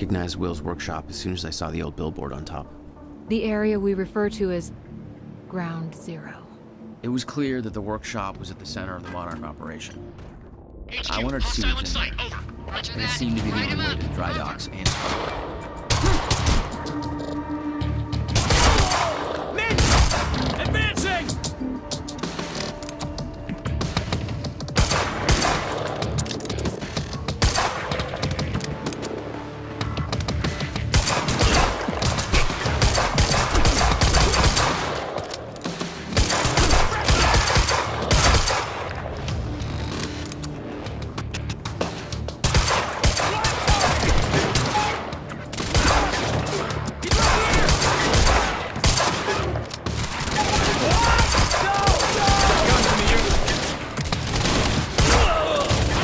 recognized Will's workshop as soon as I saw the old billboard on top. The area we refer to as Ground Zero. It was clear that the workshop was at the center of the Monarch operation. HQ, I wanted to see hostile what was in in sight, there. over. Roger And it that. seemed to be the Light 'em only way up. to the dry docks and Spark. Advancing!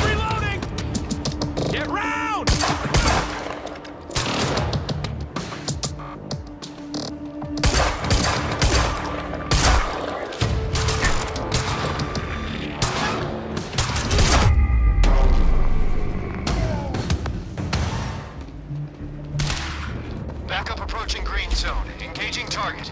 Reloading! Get round! Backup approaching green zone. Engaging target.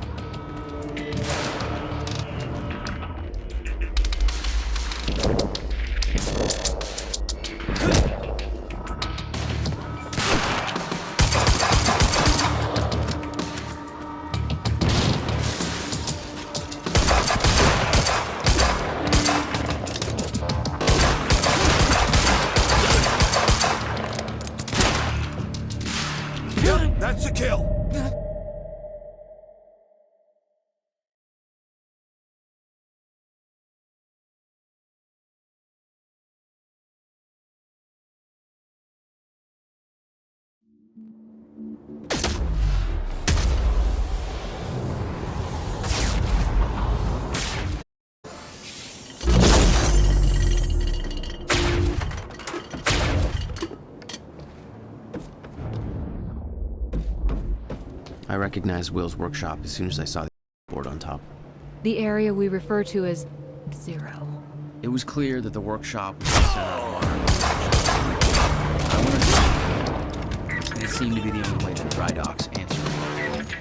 That's a kill! I recognized Will's workshop as soon as I saw the board on top. The area we refer to as Zero. It was clear that the workshop was at the center of the Monarch operation. I wanted to see what was in there. And it seemed to be the only way to the dry docks and Spark.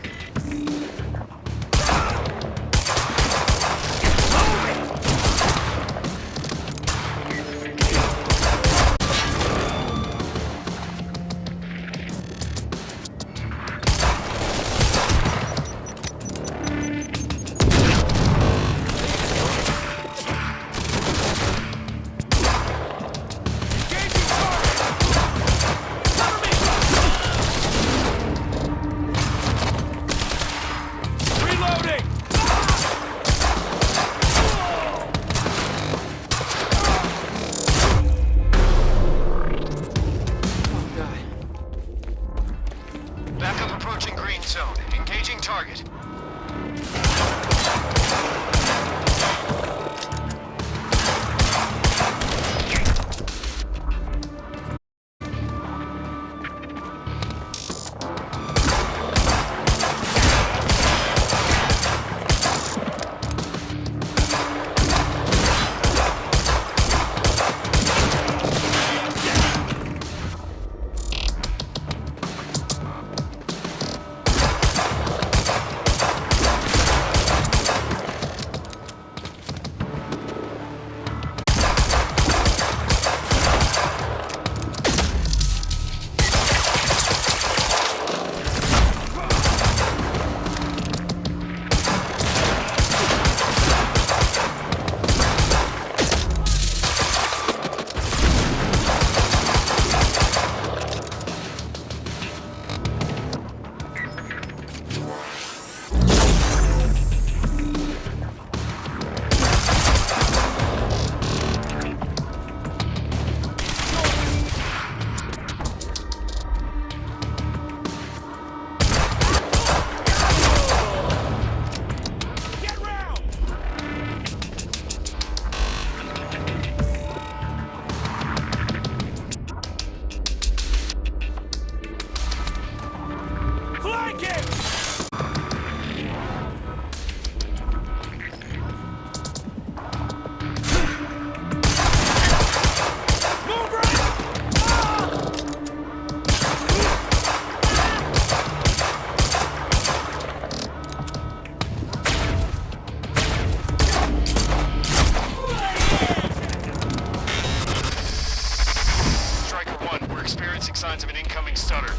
experiencing signs of an incoming stutter.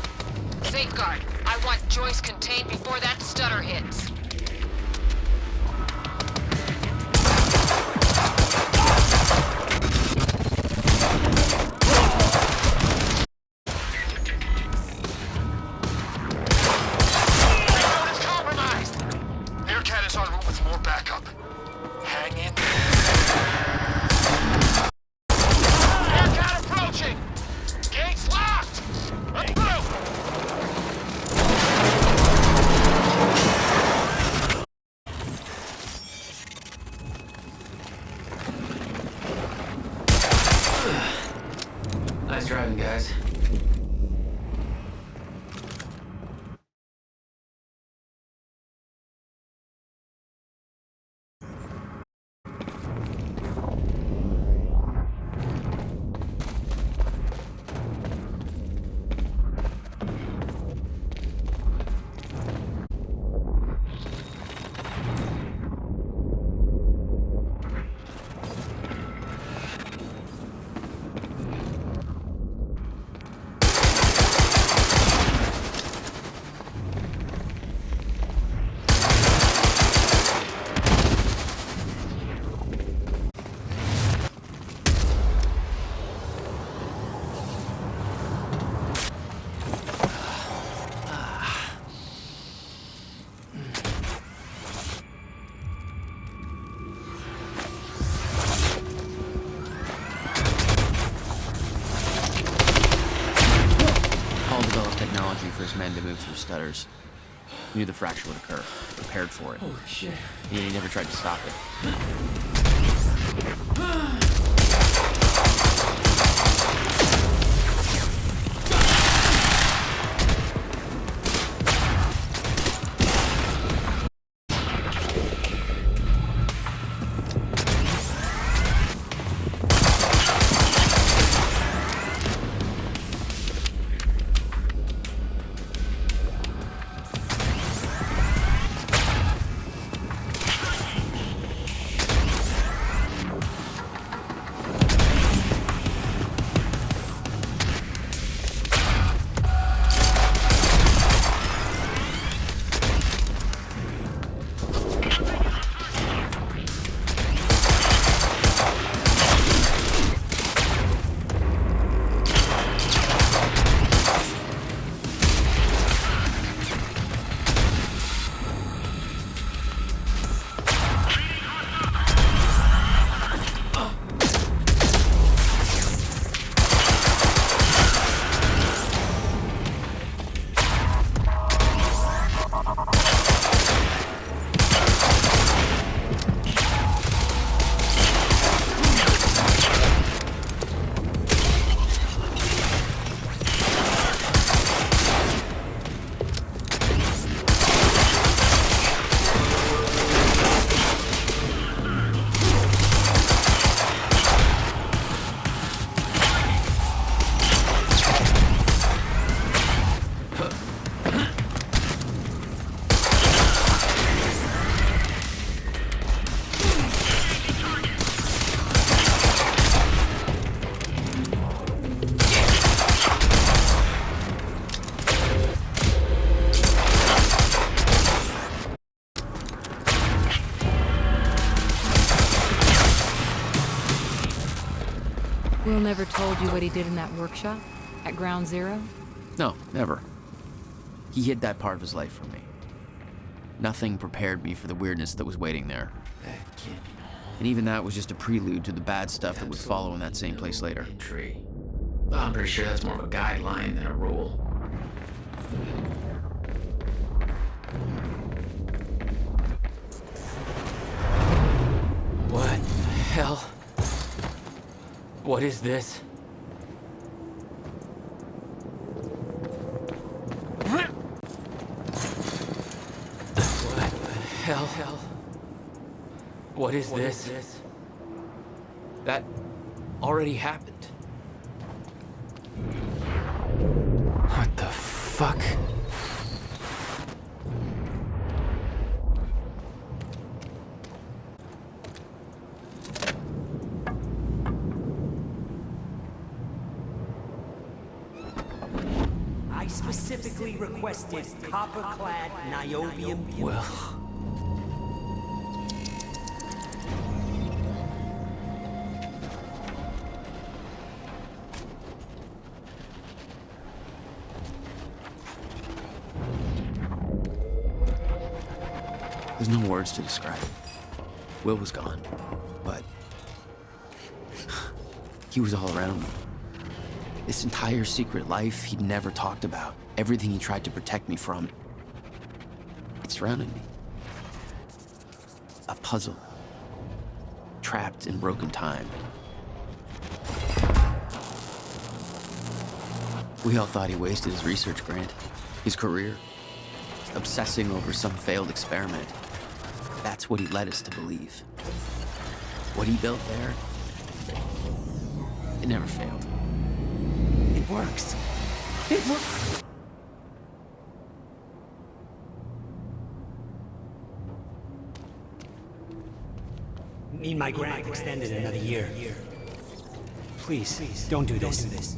Safeguard, I want Joyce contained before that stutter hits. Reload is compromised! Bearcat is en route with more backup. Hang in there. Bearcat approaching! Gates locked! Let's through! Nice driving, guys. Paul developed technology for his men to move through stutters. He knew the fracture would occur, prepared for it. Holy shit. Yet he never tried to stop it. Will never told you what he did in that workshop? At Ground Zero? No, never. He hid that part of his life from me. Nothing prepared me for the weirdness that was waiting there. That kid. And even that was just a prelude to the bad stuff that would follow in that same place later. Tree. Well, I'm pretty sure that's more of a guideline than a rule. What the hell? What is this? What the hell? What is this? That already happened. What the fuck? I specifically requested copper-clad niobium. Will. There's no words to describe it. Will was gone, but he was all around me. This entire secret life he'd never talked about, everything he tried to protect me from, it surrounded me. A puzzle, trapped in broken time. We all thought he wasted his research grant, his career, obsessing over some failed experiment. That's what he led us to believe. What he built there, it never failed. It works. It works. Need my grant extended another year. Please, don't do this.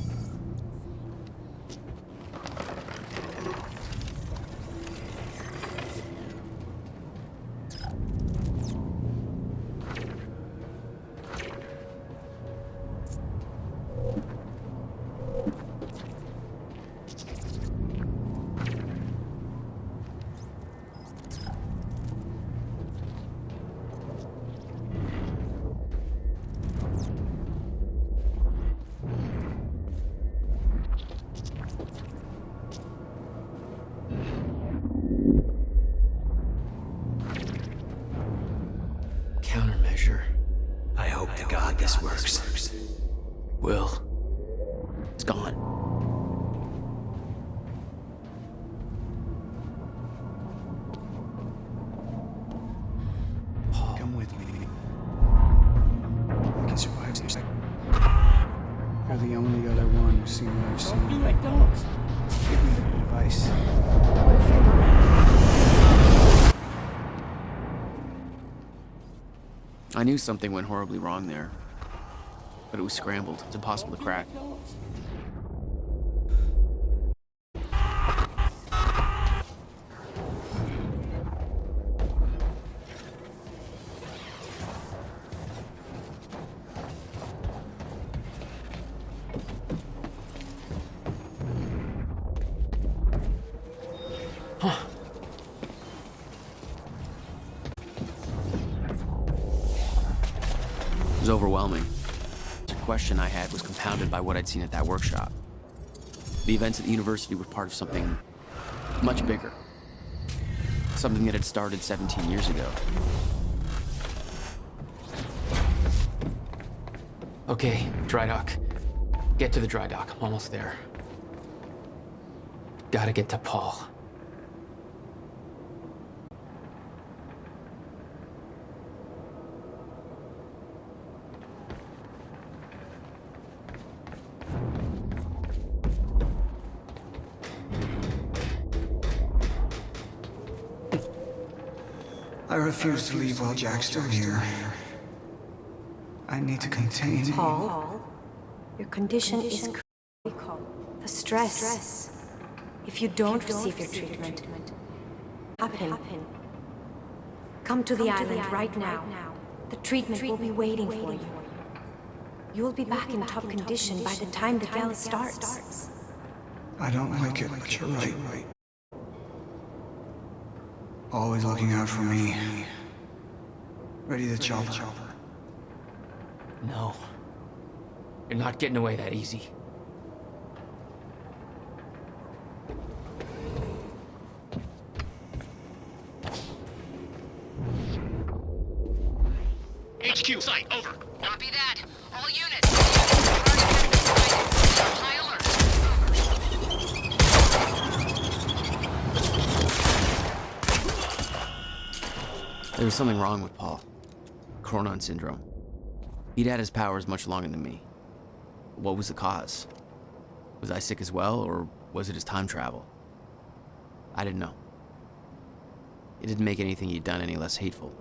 Countermeasure. I hope to God this works. Will. It's gone. Come with me. I can survive this. You're the only other one who's seen what I've seen. Do it, don't. Give me the advice. I knew something went horribly wrong there, but it was scrambled. It's impossible to crack. It was overwhelming. The question I had was compounded by what I'd seen at that workshop. The events at the university were part of something much bigger. Something that had started 17 years ago. Okay, dry dock. Get to the dry dock. I'm almost there. Gotta get to Paul. I refuse to leave while Jack's still here. I need to contain. Paul, your condition is critical. The stress. If you don't receive your treatment, happen. Come to the island right now. The treatment will be waiting for you. You will be back in top condition by the time the gala starts. I don't like it, but you're right. Always looking out for me. Ready to chop. No. You're not getting away that easy. HQ, site, over. Copy that. All units. High alert. There was something wrong with Paul. Chronon syndrome. He'd had his powers much longer than me. What was the cause? Was I sick as well, or was it his time travel? I didn't know. It didn't make anything he'd done any less hateful.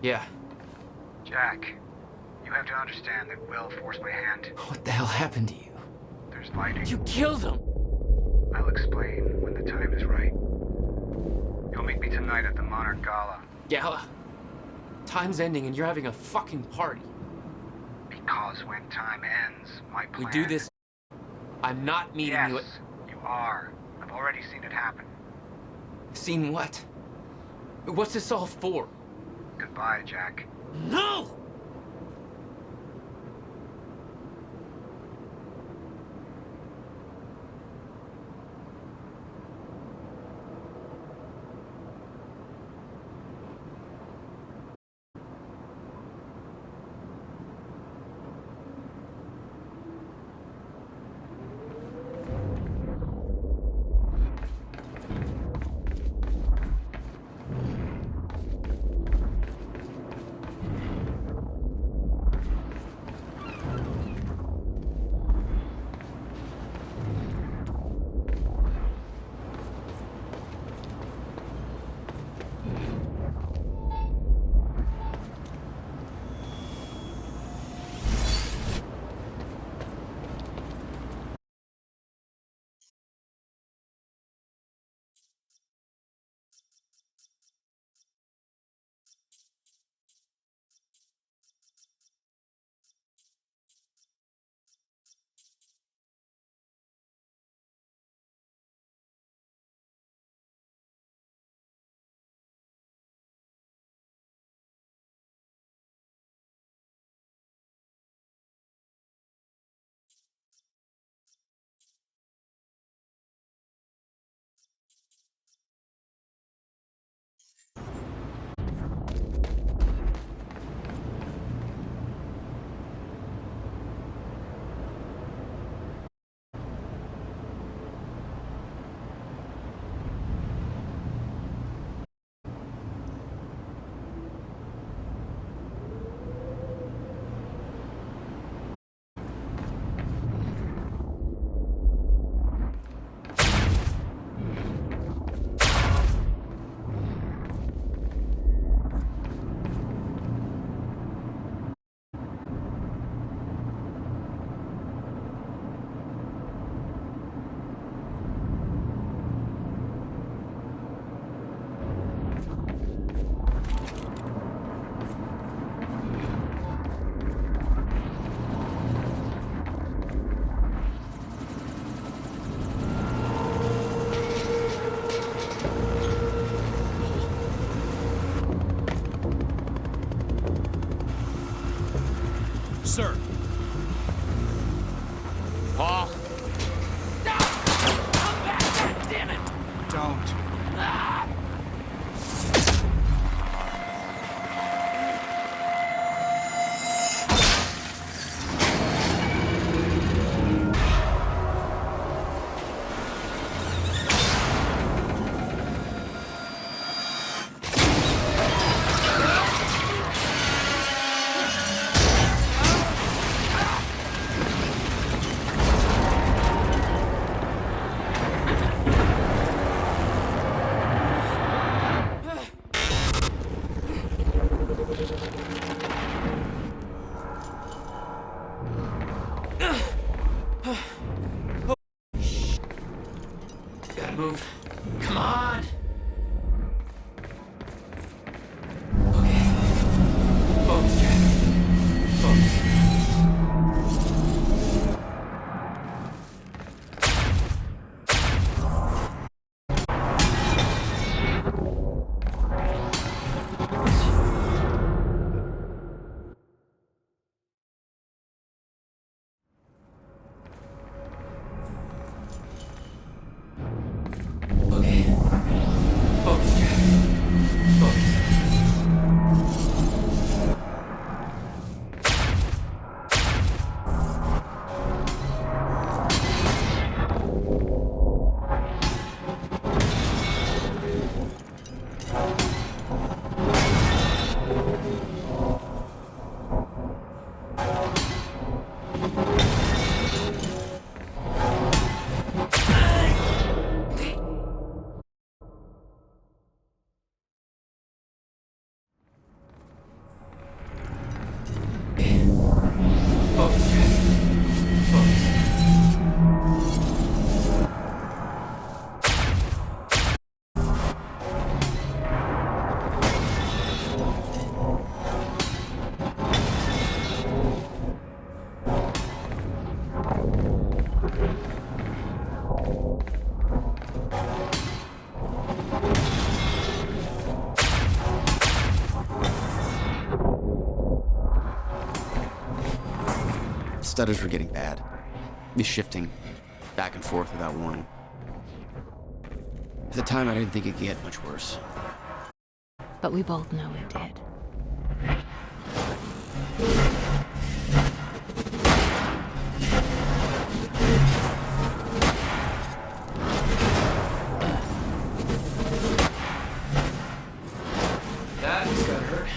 Yeah. Jack, you have to understand that Will forced my hand. What the hell happened to you? There's fighting. You killed him! I'll explain when the time is right. You'll meet me tonight at the Monarch Gala. Gala? Time's ending and you're having a fucking party. Because when time ends, my plan... We do this. I'm not meeting Yes, you at... you are. I've already seen it happen. Seen what? What's this all for? Goodbye, Jack. No! Sir. Paul! Don't. Focus, Jack. Focus. Stutters were getting bad. He's shifting back and forth without warning. At the time, I didn't think it could get much worse. But we both know it did. That's gonna hurt.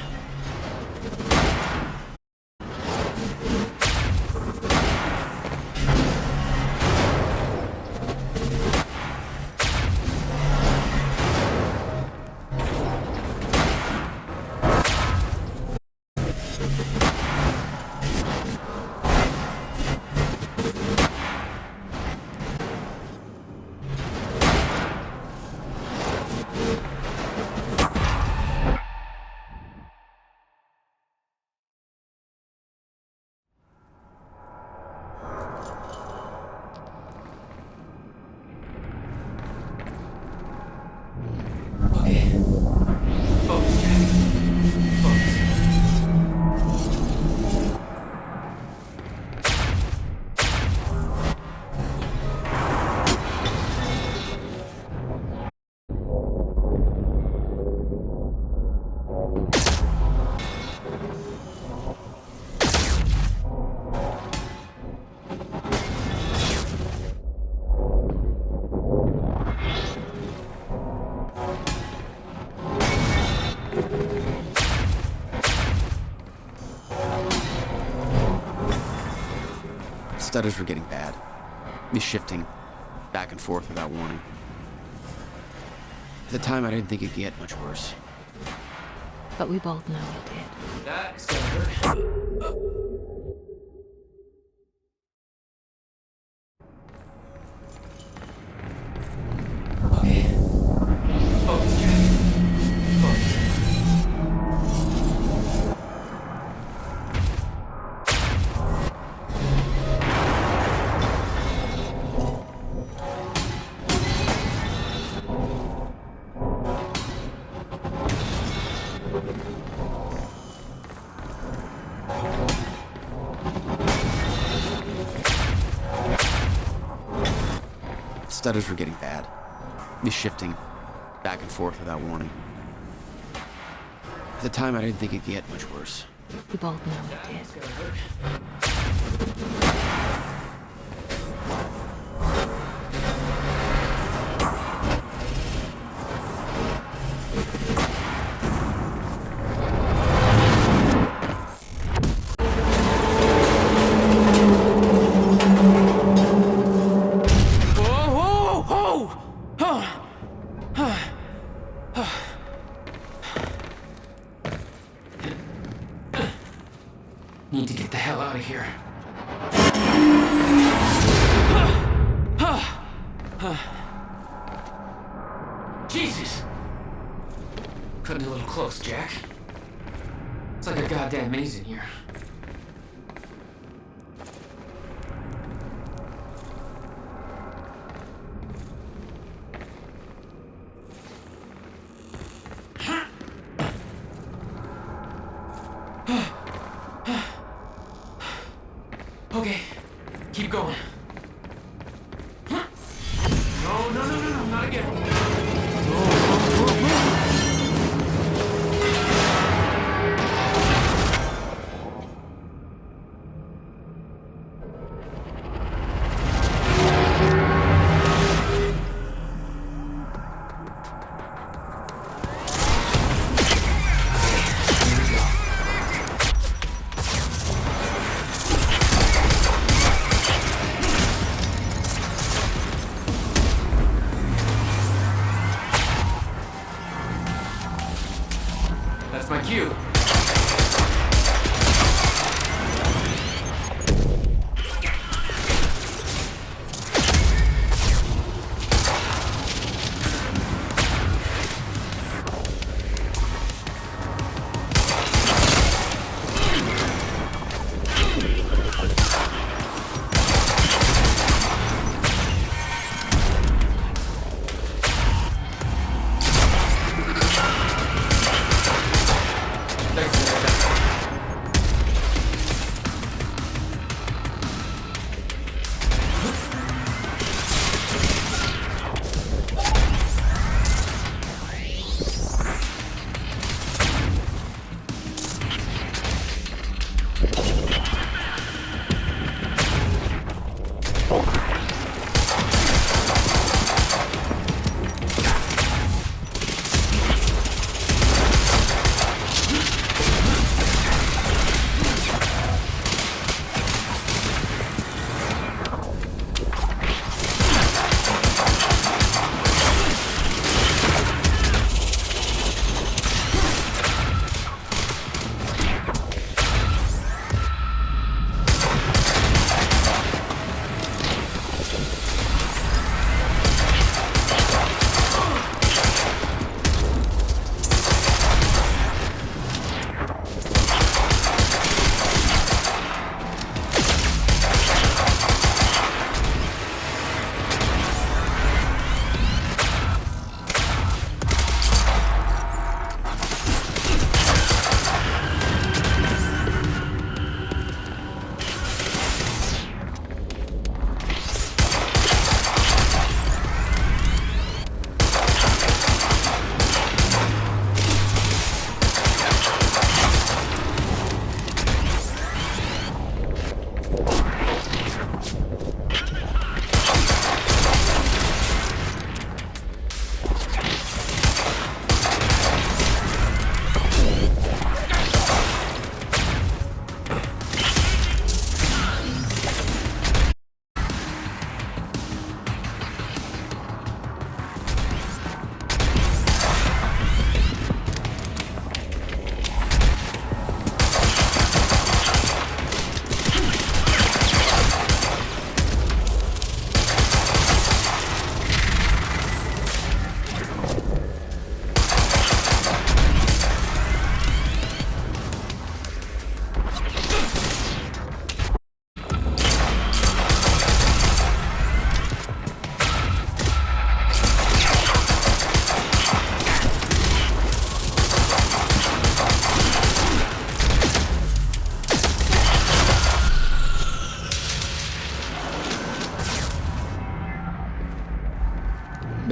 Okay. Focus, Jack. Focus. Stutters were getting bad. He's shifting back and forth without warning. At the time, I didn't think it could get much worse. But we both know it did. That's gonna hurt. Okay. Focus, Jack. Focus. Stutters were getting bad. He's shifting back and forth without warning. At the time, I didn't think it could get much worse. We both know it did. That's gonna hurt. Need to get the hell out of here. Jesus! Cutting a little close, Jack. It's like a goddamn maze in here. Okay, keep going. No, not again. That's my cue.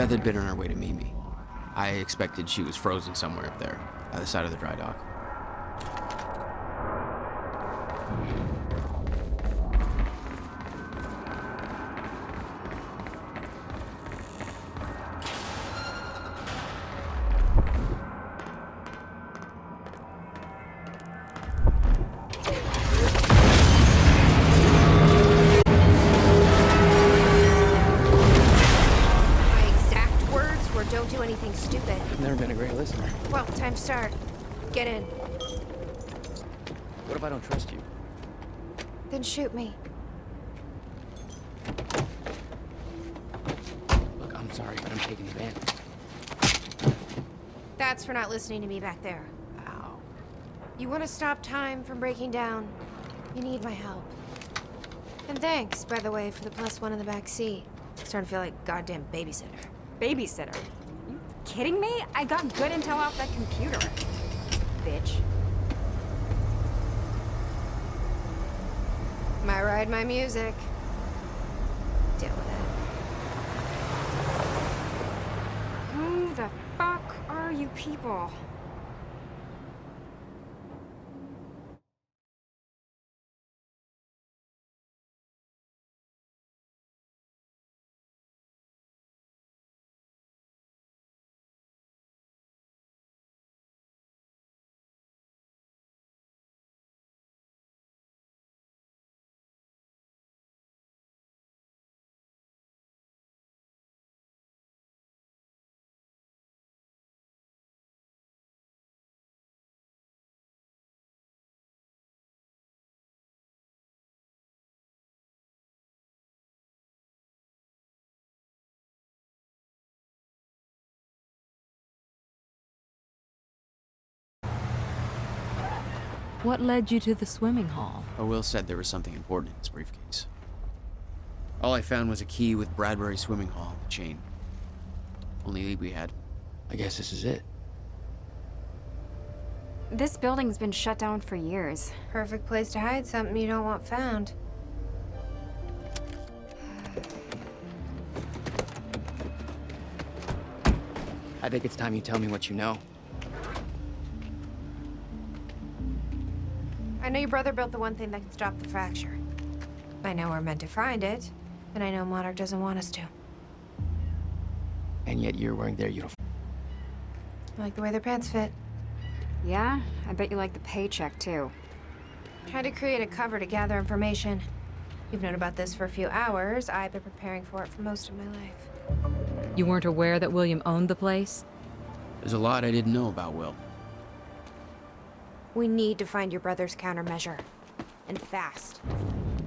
Beth had been on her way to meet me. I expected she was frozen somewhere up there, by the side of the dry dock. My exact words were don't do anything stupid. I've never been a great listener. Well, time to start. Get in. What if I don't trust you? Then shoot me. Look, I'm sorry, but I'm taking the van. That's for not listening to me back there. Ow. You want to stop time from breaking down? You need my help. And thanks, by the way, for the +1 in the back seat. Starting to feel like goddamn babysitter. Babysitter? You kidding me? I got good intel off that computer. Bitch. My ride, my music. Deal with it. Who the fuck are you people? What led you to the swimming hall? Will said there was something important in his briefcase. All I found was a key with Bradbury Swimming Hall on the chain. Only lead we had. I guess this is it. This building's been shut down for years. Perfect place to hide something you don't want found. I think it's time you tell me what you know. I know your brother built the one thing that can stop the fracture. I know we're meant to find it, and I know Monarch doesn't want us to. And yet you're wearing their uniform. I like the way their pants fit. Yeah? I bet you like the paycheck, too. Tried to create a cover to gather information. You've known about this for a few hours. I've been preparing for it for most of my life. You weren't aware that William owned the place? There's a lot I didn't know about Will. We need to find your brother's countermeasure. And fast.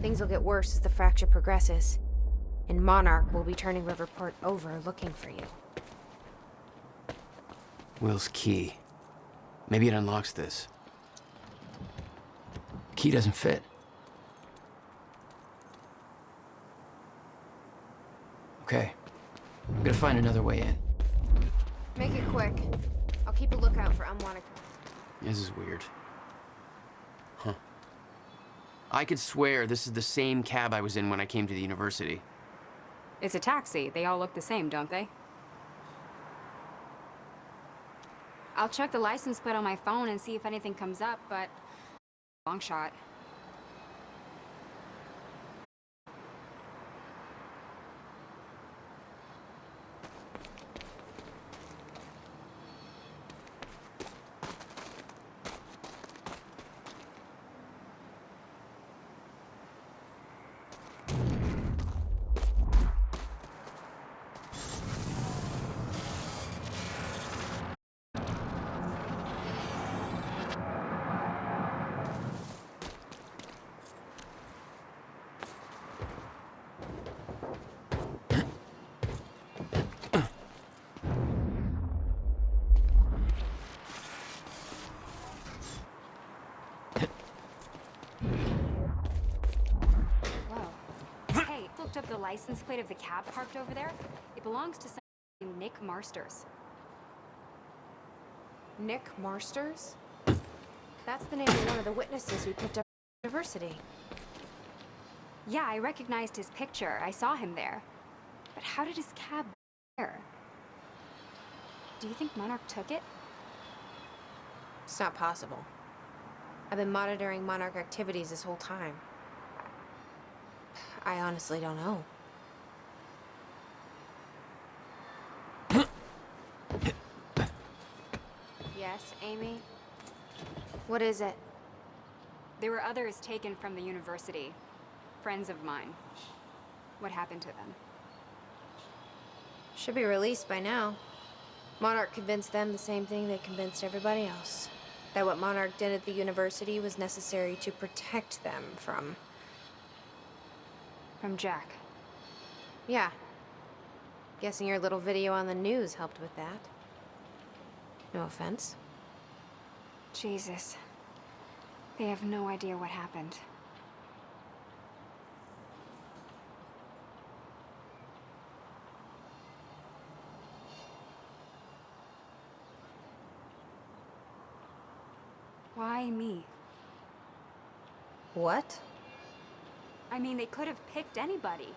Things will get worse as the fracture progresses. And Monarch will be turning Riverport over looking for you. Will's key. Maybe it unlocks this. The key doesn't fit. Okay. I'm gonna find another way in. Make it quick. I'll keep a lookout for unwanted. This is weird. Huh. I could swear this is the same cab I was in when I came to the university. It's a taxi. They all look the same, don't they? I'll check the license plate on my phone and see if anything comes up, but long shot. Up the license plate of the cab parked over there. It belongs to someone named Nick Marsters. Nick Marsters? That's the name of one of the witnesses we picked up at the university. Yeah, I recognized his picture. I saw him there. But how did his cab get there? Do you think Monarch took it? It's not possible. I've been monitoring Monarch activities this whole time. I honestly don't know. Yes, Amy? What is it? There were others taken from the university. Friends of mine. What happened to them? Should be released by now. Monarch convinced them the same thing they convinced everybody else. That what Monarch did at the university was necessary to protect them from... From Jack. Yeah. Guessing your little video on the news helped with that. No offense. Jesus. They have no idea what happened. Why me? What? I mean, they could have picked anybody.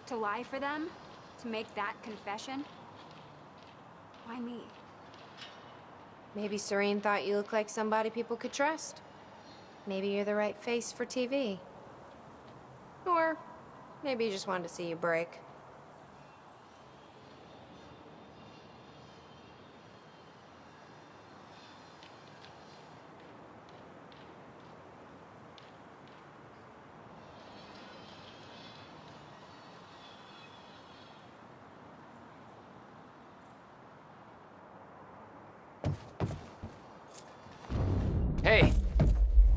To lie for them? To make that confession? Why me? Maybe Serene thought you looked like somebody people could trust. Maybe you're the right face for TV. Or maybe you just wanted to see you break. Hey!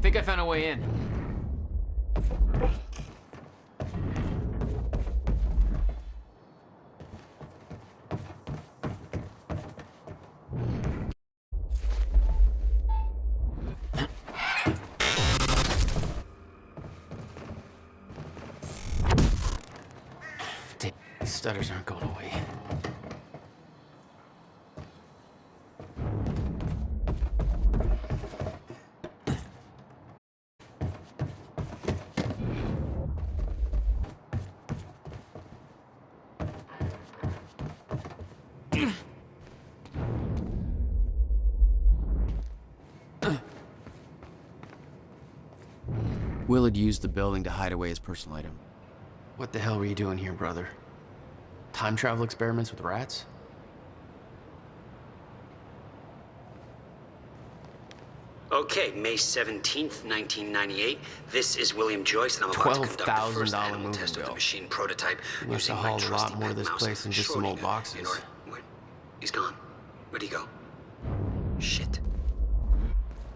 Think I found a way in. Damn, these stutters aren't going away. Will had used the building to hide away his personal item. What the hell were you doing here, brother? Time travel experiments with rats? Okay, May 17th, 1998. This is William Joyce, and I'm about to conduct the first $12,000 animal test of moving the bill. machine prototype You must using have my hauled a trusty lot more pet of this mouse, place than just some old Schrodinger, boxes. in order- Where? He's gone. Where'd he go? Shit.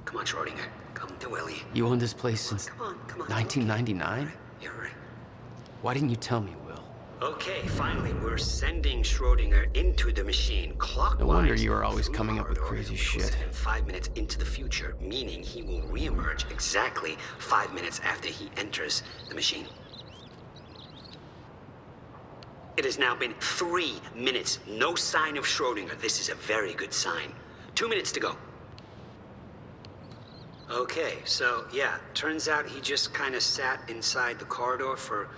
Come on, Schrodinger. Come to Willie. You owned this place since Come on. 1999? You're right. Why didn't you tell me, Will? Okay, finally, we're sending Schrodinger into the machine clockwise. No wonder you were always through coming up with corridor. crazy We'll shit. send him 5 minutes into the future, meaning he will reemerge exactly 5 minutes after he enters the machine. It has now been 3 minutes. No sign of Schrodinger. This is a very good sign. 2 minutes to go. Okay, so yeah, turns out he just kind of sat inside the corridor for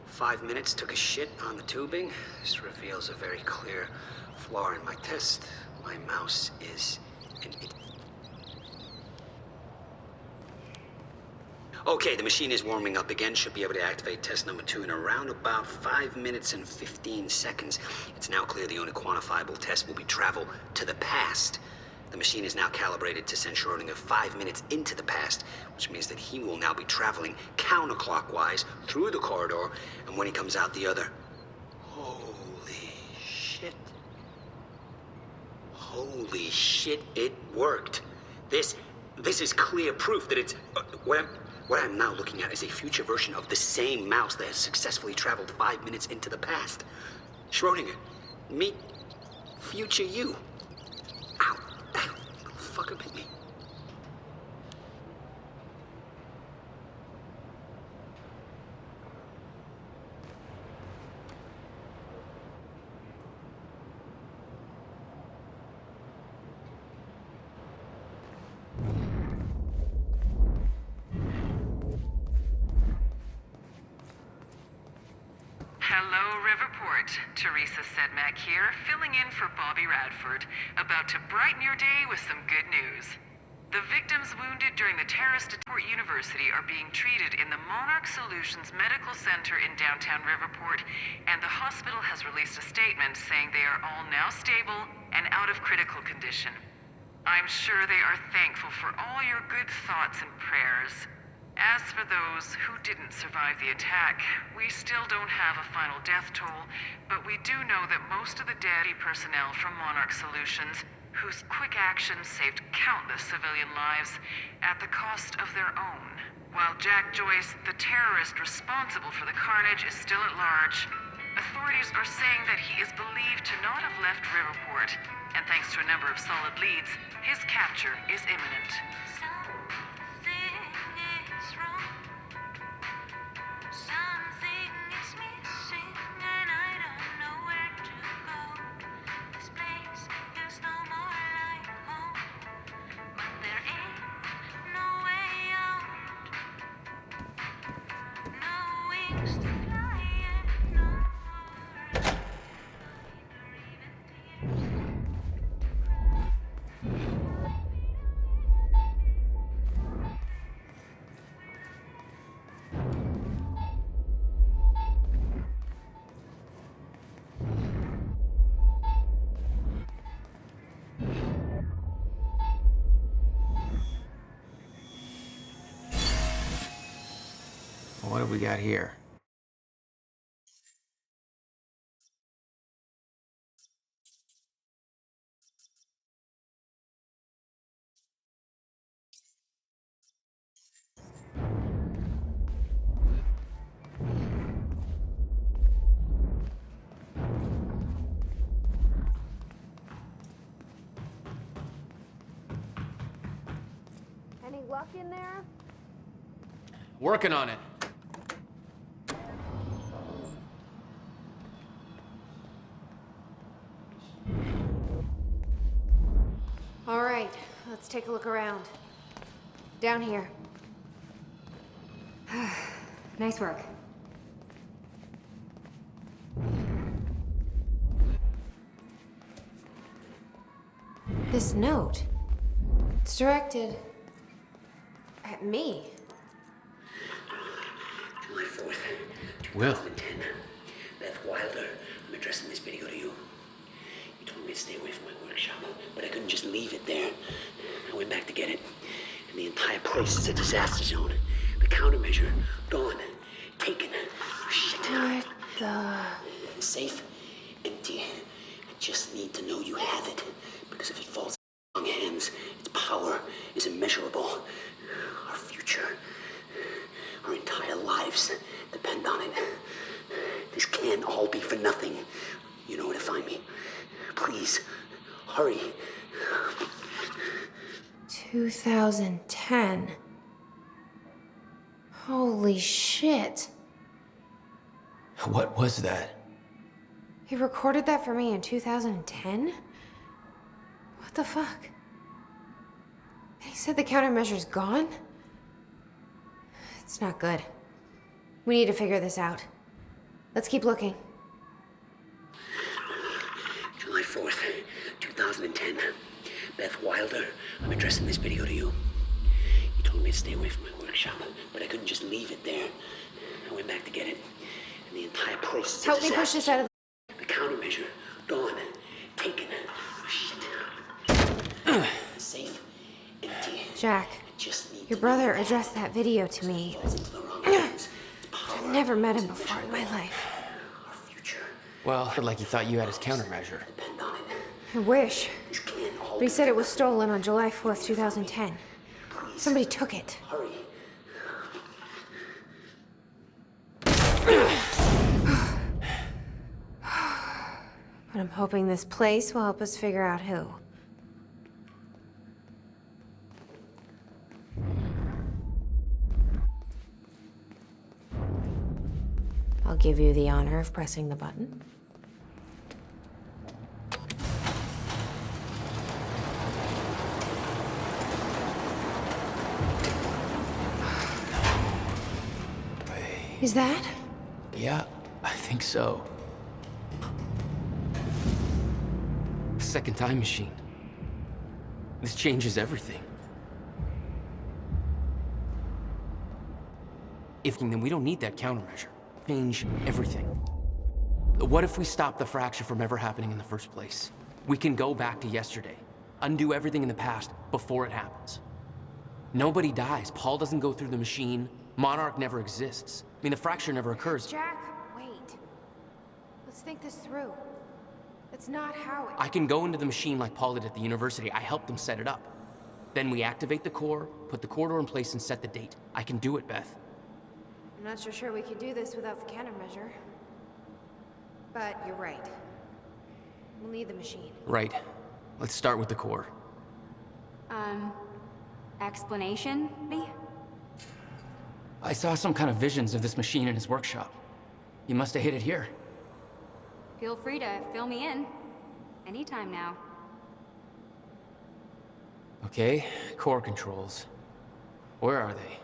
5 minutes, took a shit on the tubing. This reveals a very clear flaw in my test. My mouse is an idiot. Okay, the machine is warming up again. Should be able to activate test number 2 in around about 5 minutes and 15 seconds. It's now clear the only quantifiable test will be travel to the past. The machine is now calibrated to send Schrodinger 5 minutes into the past, which means that he will now be traveling counterclockwise through the corridor, and when he comes out the other... Holy shit. Holy shit, it worked. This is clear proof that it's... What I'm now looking at is a future version of the same mouse that has successfully traveled 5 minutes into the past. Schrodinger, meet future you. Ow, that fucker bit me. Hello, Riverport. report. Teresa Sedmak here, filling in for Bobby Radford, about to brighten your day with some good news. The victims wounded during the terrorist attack at University are being treated in the Monarch Solutions Medical Center in downtown Riverport, and the hospital has released a statement saying they are all now stable and out of critical condition. I'm sure they are thankful for all your good thoughts and prayers. As for those who didn't survive the attack, we still don't have a final death toll, but we do know that most of the dead personnel from Monarch Solutions, whose quick actions saved countless civilian lives at the cost of their own. While Jack Joyce, the terrorist responsible for the carnage, is still at large, authorities are saying that he is believed to not have left Riverport, and thanks to a number of solid leads, his capture is imminent. What have we got here? Any luck in there? Working on it. All right, let's take a look around. Down here. Nice work. This note. It's directed at me. July 4th, Will. 2010. Beth Wilder, I'm addressing this video to you. You told me to stay away from my workshop, but I couldn't just leave it there. I went back to get it, and the entire place is a disaster zone. The countermeasure, gone, taken. Shit. What the... Safe, empty. I just need to know you have it, because if it falls in the wrong hands, its power is immeasurable. Our future, our entire lives depend on it. This can't all be for nothing. You know where to find me. Please, hurry. 2010. Holy shit. What was that? He recorded that for me in 2010? What the fuck? He said the countermeasure's gone? It's not good. We need to figure this out. Let's keep looking. July 4th, 2010. Beth Wilder, I'm addressing this video to you. You told me to stay away from my workshop, but I couldn't just leave it there. I went back to get it, and the entire place is a Help me push disaster. this out of The countermeasure, gone, taken. Shit. Safe, empty. Jack, Just need your brother addressed that video to me. falls into the wrong hands. Its power, I've never met him before in my life. our future, Well, like you thought you had his countermeasure. depend on it. I wish. This can't all But he be said it was stolen on July 4th, 2010. Somebody took it. Hurry. But I'm hoping this place will help us figure out who. I'll give you the honor of pressing the button. Is that? Yeah, I think so. second time machine. This changes everything. Then we don't need that countermeasure. Change everything. What if we stop the fracture from ever happening in the first place? We can go back to yesterday, undo everything in the past before it happens. Nobody dies. Paul doesn't go through the machine. Monarch never exists. I mean, the fracture never occurs. Jack, wait. Let's think this through. That's not how it... I can go into the machine like Paul did at the university. I helped them set it up. Then we activate the core, put the corridor in place, and set the date. I can do it, Beth. I'm not so sure we could do this without the countermeasure. But you're right. We'll need the machine. Right. Let's start with the core. Explanation, Lee? I saw some kind of visions of this machine in his workshop. You must have hid it here. Feel free to fill me in. Anytime now. Okay, core controls. Where are they?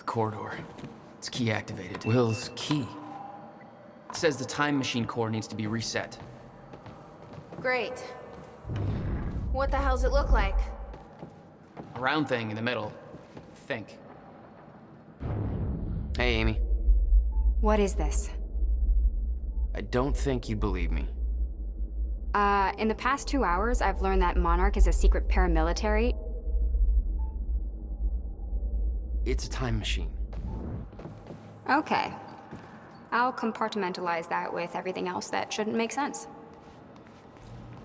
Corridor. It's key activated. Will's key. It says the time machine core needs to be reset. Great. What the hell's it look like? A round thing in the middle. Think. Hey, Amy. What is this? I don't think you'd believe me. In the past 2 hours, I've learned that Monarch is a secret paramilitary. It's a time machine. Okay. I'll compartmentalize that with everything else that shouldn't make sense.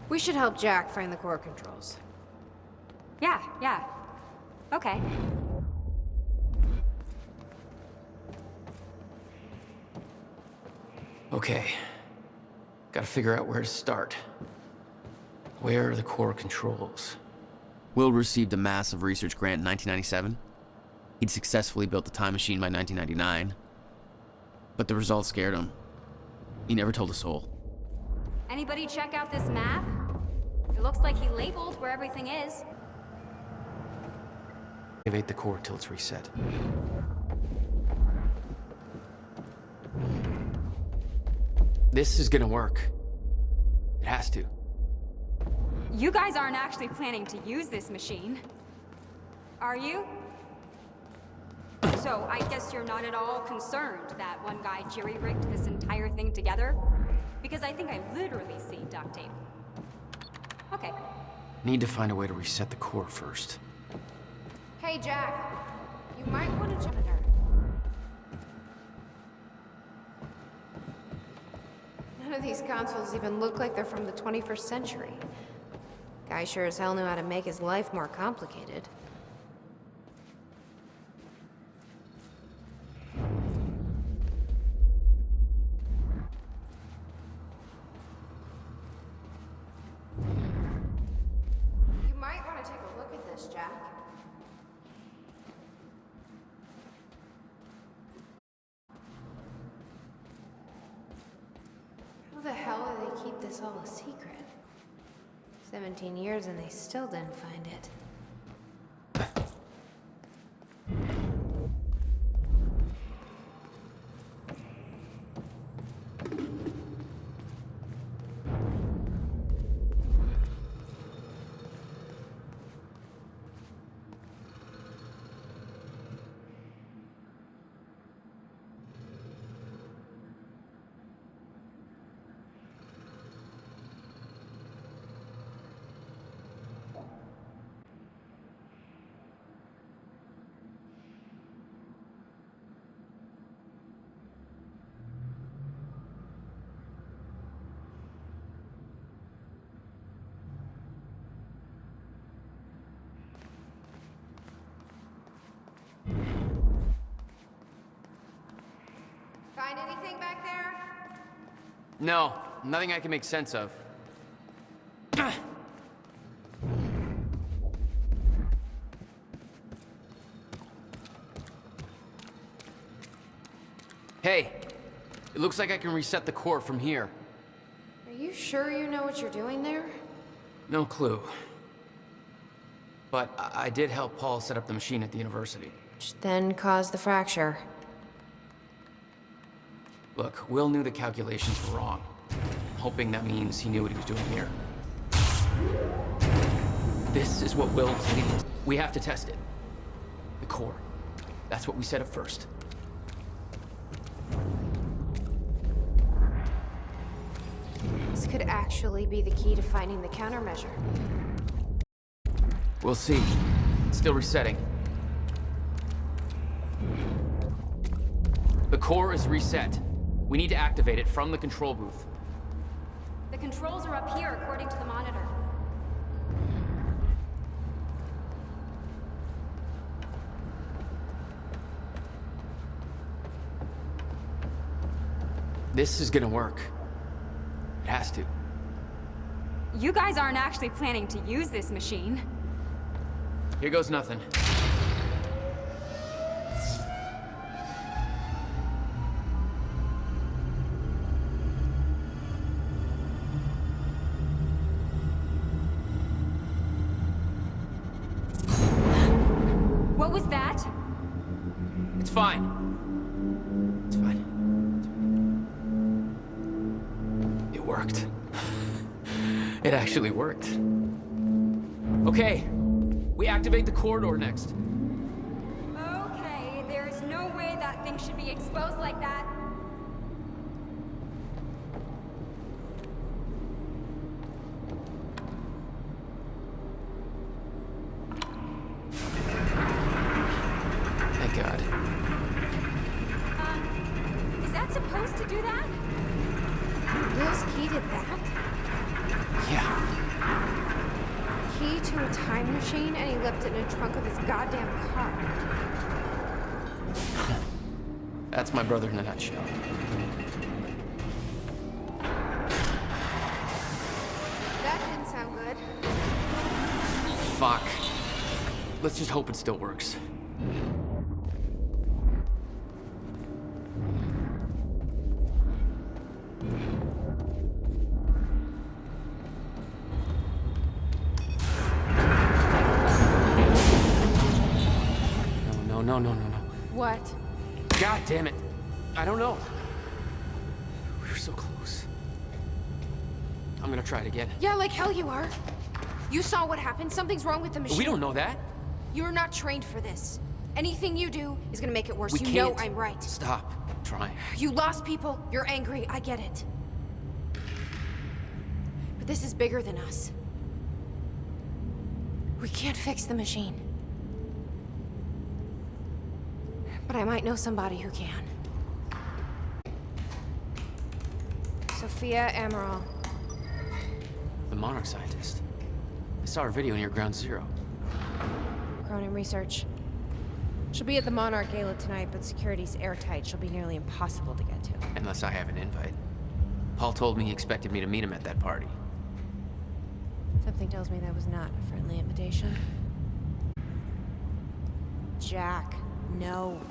We should help Jack find the core controls. Yeah. Okay. Okay. Gotta figure out where to start. Where are the core controls? Will received a massive research grant in 1997. He'd successfully built the time machine by 1999. But the results scared him. He never told a soul. Anybody check out this map? It looks like he labeled where everything is. Activate the core till it's reset. This is gonna work. It has to. You guys aren't actually planning to use this machine, are you? So, I guess you're not at all concerned that one guy jerry-rigged this entire thing together? Because I think I literally see duct tape. Okay. Need to find a way to reset the core first. Hey, Jack. You might want to jump in her. None of these consoles even look like they're from the 21st century. Guy sure as hell knew how to make his life more complicated. You might want to take a look at this, Jack. How the hell do they keep this all a secret? 17 years and they still didn't find it. Find anything back there? No, nothing I can make sense of. looks like I can reset the core from here. Are you sure you know what you're doing there? No clue. But I did help Paul set up the machine at the university. Which then caused the fracture. Look, Will knew the calculations were wrong. I'm hoping that means he knew what he was doing here. This is what Will needs. We have to test it. The core. That's what we set up first. This could actually be the key to finding the countermeasure. We'll see. It's still resetting. The core is reset. We need to activate it from the control booth. The controls are up here, according to the monitor. This is gonna work. It has to. You guys aren't actually planning to use this machine. Here goes nothing. What was that? It's fine. It's fine. It worked. It actually worked. Okay, we activate the corridor next. Okay, there's no way that thing should be exposed like that. Thank God. Is that supposed to do that? Will's key did that? Yeah. Key to a time machine, and he left it in the trunk of his goddamn car. That's my brother in a nutshell. That didn't sound good. Fuck. Let's just hope it still works. No. What? God damn it. I don't know. We were so close. I'm gonna try it again. Yeah, like hell you are. You saw what happened. Something's wrong with the machine. We don't know that. You're not trained for this. Anything you do is gonna make it worse. We You can't. know I'm right. Stop trying. You lost people. You're angry. I get it. But this is bigger than us. We can't fix the machine. But I might know somebody who can. Sophia Amaral. The Monarch scientist. I saw her video near Ground Zero. Cronin Research. She'll be at the Monarch Gala tonight, but security's airtight. She'll be nearly impossible to get to. Unless I have an invite. Paul told me he expected me to meet him at that party. Something tells me that was not a friendly invitation. Jack, no.